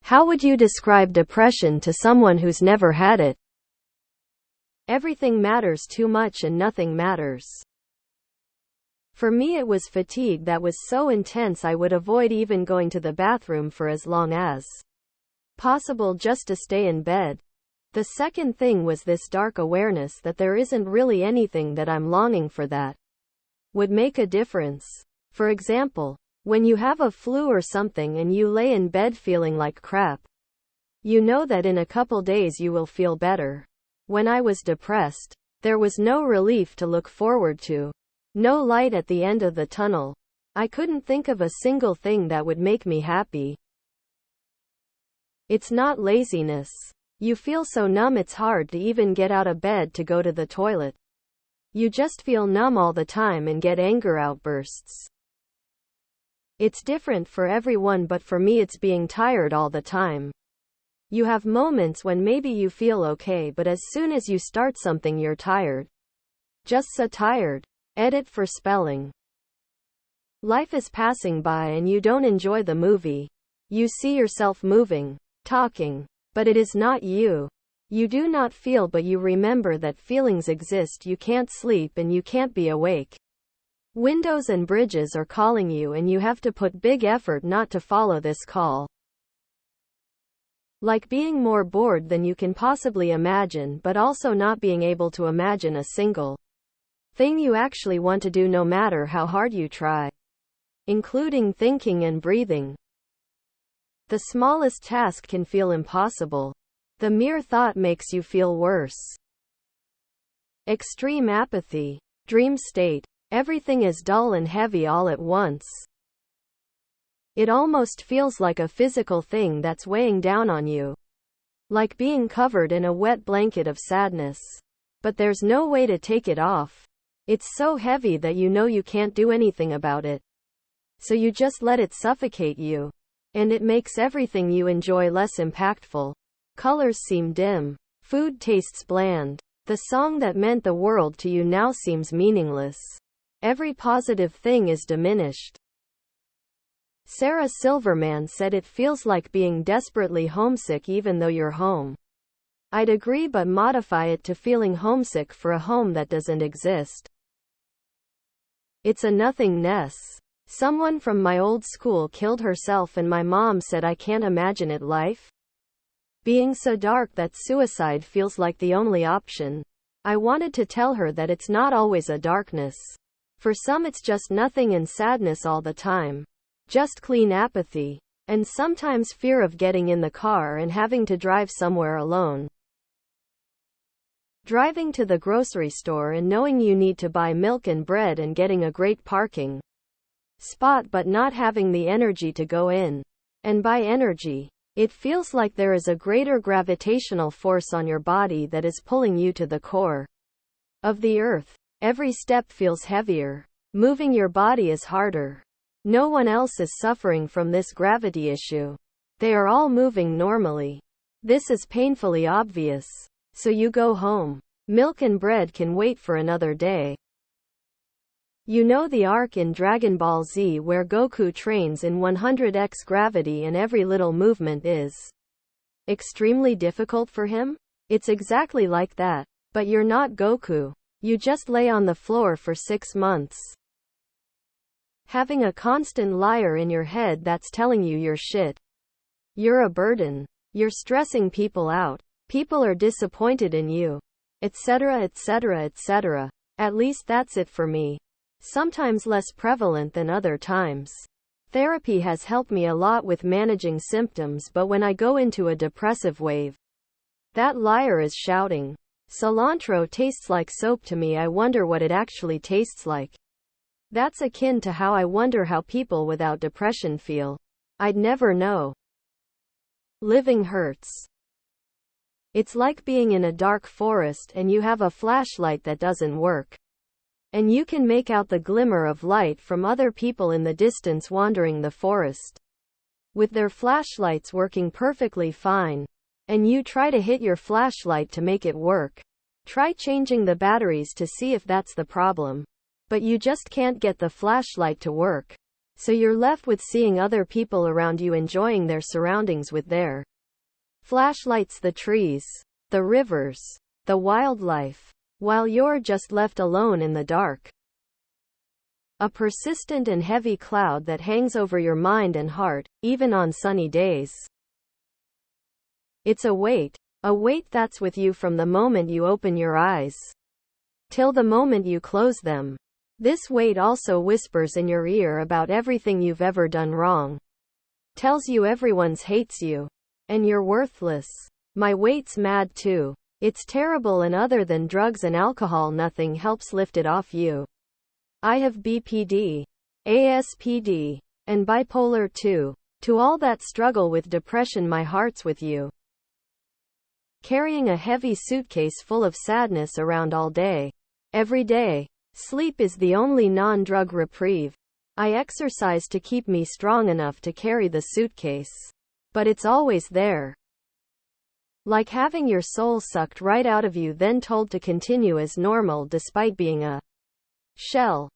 How would you describe depression to someone who's never had it? Everything matters too much and nothing matters. For me, it was fatigue that was so intense I would avoid even going to the bathroom for as long as possible just to stay in bed. The second thing was this dark awareness that there isn't really anything that I'm longing for that would make a difference. For example, when you have a flu or something and you lay in bed feeling like crap, you know that in a couple days you will feel better. When I was depressed, there was no relief to look forward to, no light at the end of the tunnel. I couldn't think of a single thing that would make me happy. It's not laziness. You feel so numb it's hard to even get out of bed to go to the toilet. You just feel numb all the time and get anger outbursts. It's different for everyone, but for me it's being tired all the time. You have moments when maybe you feel okay, but as soon as you start something you're tired. Just so tired. Edit for spelling. Life is passing by and you don't enjoy the movie. You see yourself moving, talking, but it is not you. You do not feel, but you remember that feelings exist. You can't sleep and you can't be awake. Windows and bridges are calling you and you have to put big effort not to follow this call. Like being more bored than you can possibly imagine, but also not being able to imagine a single thing you actually want to do no matter how hard you try, including thinking and breathing. The smallest task can feel impossible. The mere thought makes you feel worse. Extreme apathy. Dream state. Everything is dull and heavy all at once. It almost feels like a physical thing that's weighing down on you. Like being covered in a wet blanket of sadness. But there's no way to take it off. It's so heavy that you know you can't do anything about it. So you just let it suffocate you. And it makes everything you enjoy less impactful. Colors seem dim. Food tastes bland. The song that meant the world to you now seems meaningless. Every positive thing is diminished. Sarah Silverman said it feels like being desperately homesick even though you're home. I'd agree, but modify it to feeling homesick for a home that doesn't exist. It's a nothingness. Someone from my old school killed herself and my mom said I can't imagine it life being so dark that suicide feels like the only option. I wanted to tell her that it's not always a darkness. For some it's just nothing and sadness all the time. Just clean apathy. And sometimes fear of getting in the car and having to drive somewhere alone. Driving to the grocery store and knowing you need to buy milk and bread and getting a great parking spot but not having the energy to go in. And by energy, it feels like there is a greater gravitational force on your body that is pulling you to the core of the earth. Every step feels heavier. Moving your body is harder. No one else is suffering from this gravity issue. They are all moving normally. This is painfully obvious. So you go home. Milk and bread can wait for another day. You know the arc in Dragon Ball Z where Goku trains in 100x gravity and every little movement is extremely difficult for him? It's exactly like that. But you're not Goku. You just lay on the floor for 6 months. Having a constant liar in your head that's telling you you're shit. You're a burden. You're stressing people out. People are disappointed in you. Etc., etc., etc. At least that's it for me. Sometimes less prevalent than other times. Therapy has helped me a lot with managing symptoms, but when I go into a depressive wave, that liar is shouting. Cilantro tastes like soap to me. I wonder what it actually tastes like. That's akin to how I wonder how people without depression feel. I'd never know. Living hurts. It's like being in a dark forest and you have a flashlight that doesn't work. And you can make out the glimmer of light from other people in the distance wandering the forest, with their flashlights working perfectly fine. And you try to hit your flashlight to make it work. Try changing the batteries to see if that's the problem. But you just can't get the flashlight to work. So you're left with seeing other people around you enjoying their surroundings with their flashlights, the trees, the rivers, the wildlife, while you're just left alone in the dark. A persistent and heavy cloud that hangs over your mind and heart, even on sunny days. It's a weight that's with you from the moment you open your eyes till the moment you close them. This weight also whispers in your ear about everything you've ever done wrong. Tells you everyone's hates you. And you're worthless. My weight's mad too. It's terrible, and other than drugs and alcohol, nothing helps lift it off you. I have BPD, ASPD, and bipolar too. To all that struggle with depression, my heart's with you. Carrying a heavy suitcase full of sadness around all day. Every day. Sleep is the only non-drug reprieve. I exercise to keep me strong enough to carry the suitcase. But it's always there. Like having your soul sucked right out of you, then told to continue as normal despite being a shell.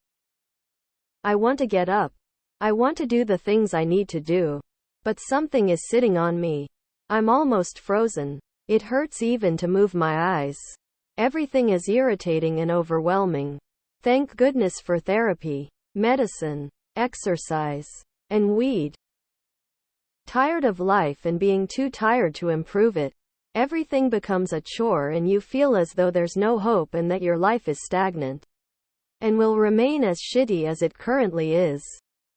I want to get up. I want to do the things I need to do. But something is sitting on me. I'm almost frozen. It hurts even to move my eyes. Everything is irritating and overwhelming. Thank goodness for therapy, medicine, exercise, and weed. Tired of life and being too tired to improve it. Everything becomes a chore and you feel as though there's no hope and that your life is stagnant and will remain as shitty as it currently is.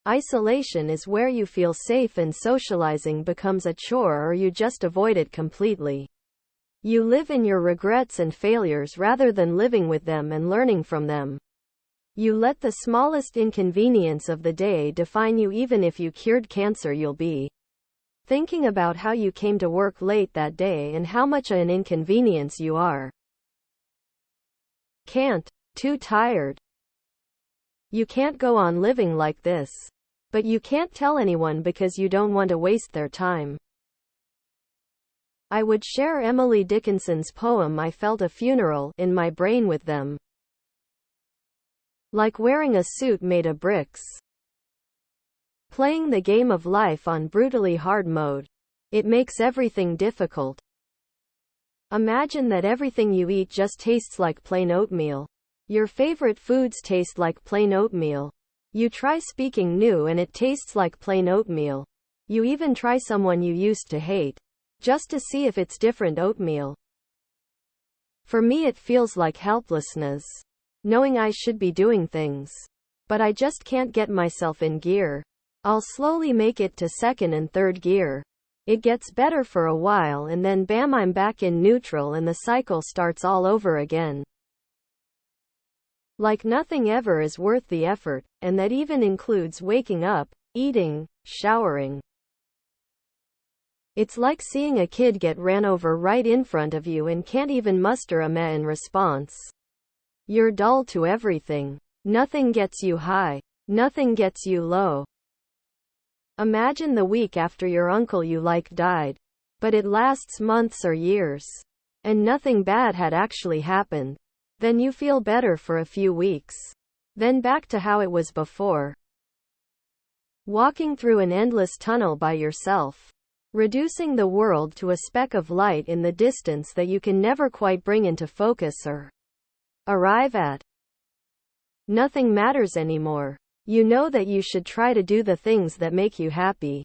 Isolation is where you feel safe and socializing becomes a chore, or you just avoid it completely. You live in your regrets and failures rather than living with them and learning from them. You let the smallest inconvenience of the day define you. Even if you cured cancer, you'll be thinking about how you came to work late that day and how much an inconvenience you are. Can't. Too tired. You can't go on living like this. But you can't tell anyone because you don't want to waste their time. I would share Emily Dickinson's poem "I Felt a Funeral" in my brain with them. Like wearing a suit made of bricks. Playing the game of life on brutally hard mode. It makes everything difficult. Imagine that everything you eat just tastes like plain oatmeal. Your favorite foods taste like plain oatmeal. You try speaking new and it tastes like plain oatmeal. You even try someone you used to hate, just to see if it's different oatmeal. For me, it feels like helplessness. Knowing I should be doing things. But I just can't get myself in gear. I'll slowly make it to second and third gear. It gets better for a while and then bam, I'm back in neutral and the cycle starts all over again. Like nothing ever is worth the effort, and that even includes waking up, eating, showering. It's like seeing a kid get ran over right in front of you and can't even muster a meh in response. You're dull to everything. Nothing gets you high. Nothing gets you low. Imagine the week after your uncle you like died. But it lasts months or years. And nothing bad had actually happened. Then you feel better for a few weeks. Then back to how it was before. Walking through an endless tunnel by yourself. Reducing the world to a speck of light in the distance that you can never quite bring into focus or arrive at. Nothing matters anymore. You know that you should try to do the things that make you happy.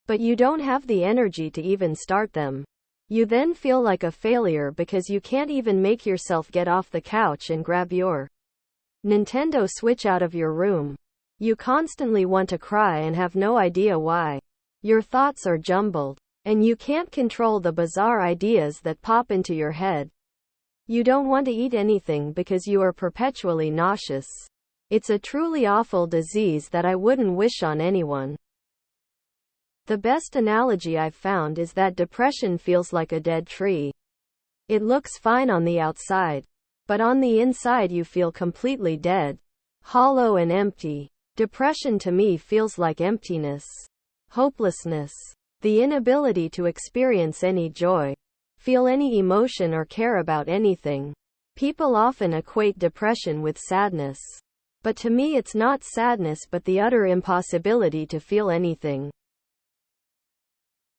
But you don't have the energy to even start them. You then feel like a failure because you can't even make yourself get off the couch and grab your Nintendo Switch out of your room. You constantly want to cry and have no idea why. Your thoughts are jumbled. And you can't control the bizarre ideas that pop into your head. You don't want to eat anything because you are perpetually nauseous. It's a truly awful disease that I wouldn't wish on anyone. The best analogy I've found is that depression feels like a dead tree. It looks fine on the outside. But on the inside you feel completely dead. Hollow and empty. Depression to me feels like emptiness. Hopelessness. The inability to experience any joy. Feel any emotion or care about anything. People often equate depression with sadness. But to me it's not sadness but the utter impossibility to feel anything.